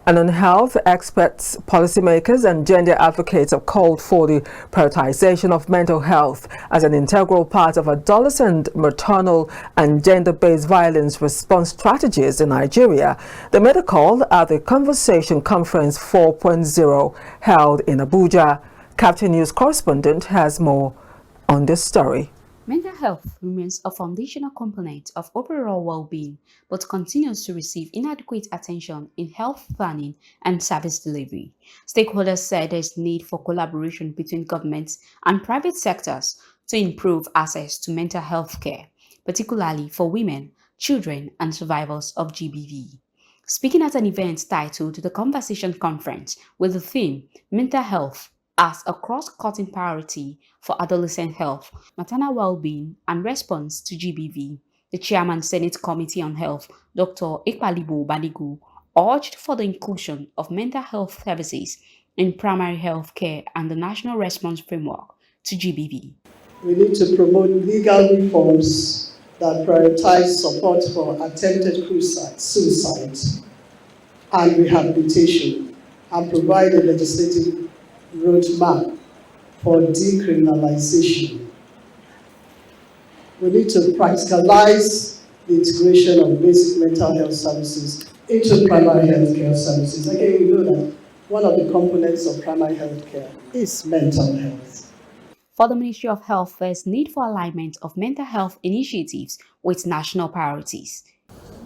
And on health, experts, policymakers and gender advocates have called for the prioritization of mental health as an integral part of adolescent, maternal and gender-based violence response strategies in Nigeria. They made a call at the Conversation Conference 4.0 held in Abuja. Kaftan News correspondent has more on this story. Mental health remains a foundational component of overall well-being, but continues to receive inadequate attention in health planning and service delivery. Stakeholders said there is need for collaboration between governments and private sectors to improve access to mental health care, particularly for women, children, and survivors of GBV. Speaking at an event titled The Conversation Conference with the theme Mental Health as a cross-cutting priority for adolescent health, maternal well-being, and response to GBV, the Chairman Senate Committee on Health, Dr. Ipalibo urged for the inclusion of mental health services in primary health care and the National Response Framework to GBV. We need to promote legal reforms that prioritize support for attempted suicide and rehabilitation and provide a legislative roadmap for decriminalization. We need to practicalize the integration of basic mental health services into primary health care services. Again, we know that one of the components of primary health care is mental health. For the Ministry of Health, there is need for alignment of mental health initiatives with national priorities.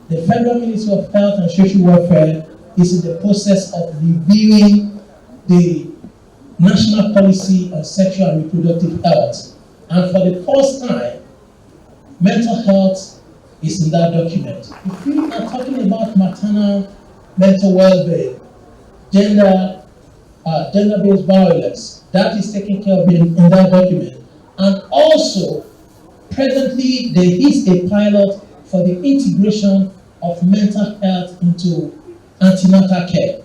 The Federal Ministry of Health and Social Welfare is in the process of reviewing the National Policy on Sexual and Reproductive Health, and for the first time, mental health is in that document. If we are talking about maternal mental well-being, gender-based violence, that is taken care of in that document. And also, presently, there is a pilot for the integration of mental health into antenatal care.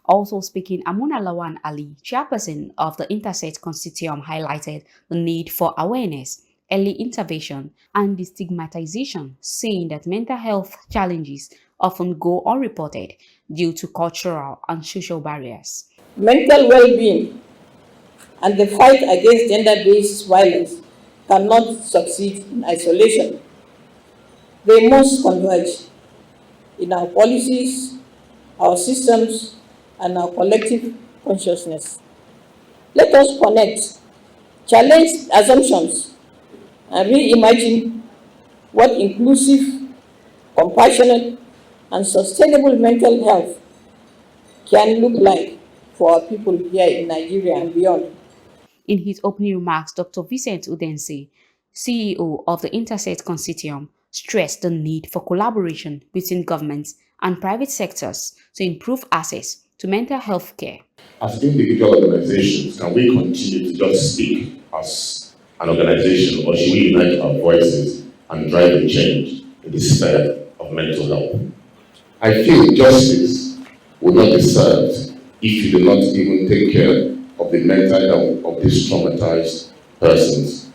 Also speaking, Amuna Lawan Ali, chairperson of the Intersect Consortium, highlighted the need for awareness, early intervention, and destigmatization, saying that mental health challenges often go unreported due to cultural and social barriers. Mental well-being and the fight against gender-based violence cannot succeed in isolation. They must converge in our policies, our systems, and our collective consciousness. Let us connect, challenge assumptions, and reimagine what inclusive, compassionate, and sustainable mental health can look like for our people here in Nigeria and beyond. In his opening remarks, Dr. Vincent Udense, CEO of the Intersect Consortium, stressed the need for collaboration between governments and private sectors to improve access to mental health care. As individual organizations, can we continue to just speak as an organization, or should we unite our voices and drive a change in the sphere of mental health? I feel justice will not be served if you do not even take care of the mental health of these traumatized persons.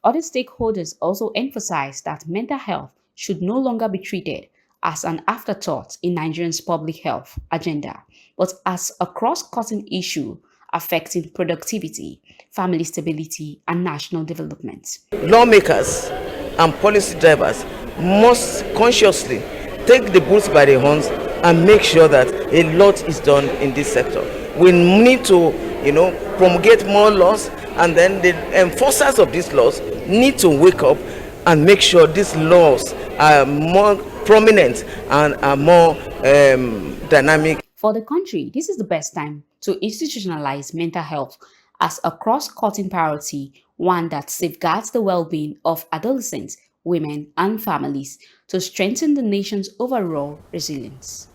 Other stakeholders also emphasized that mental health should no longer be treated as an afterthought in Nigeria's public health agenda, but as a cross-cutting issue affecting productivity, family stability, and national development. Lawmakers and policy drivers must consciously take the bulls by the horns and make sure that a lot is done in this sector. We need to, promulgate more laws, and then the enforcers of these laws need to wake up and make sure these laws are more prominent and are more dynamic. For the country, this is the best time to institutionalize mental health as a cross-cutting priority, one that safeguards the well-being of adolescents, women, and families to strengthen the nation's overall resilience.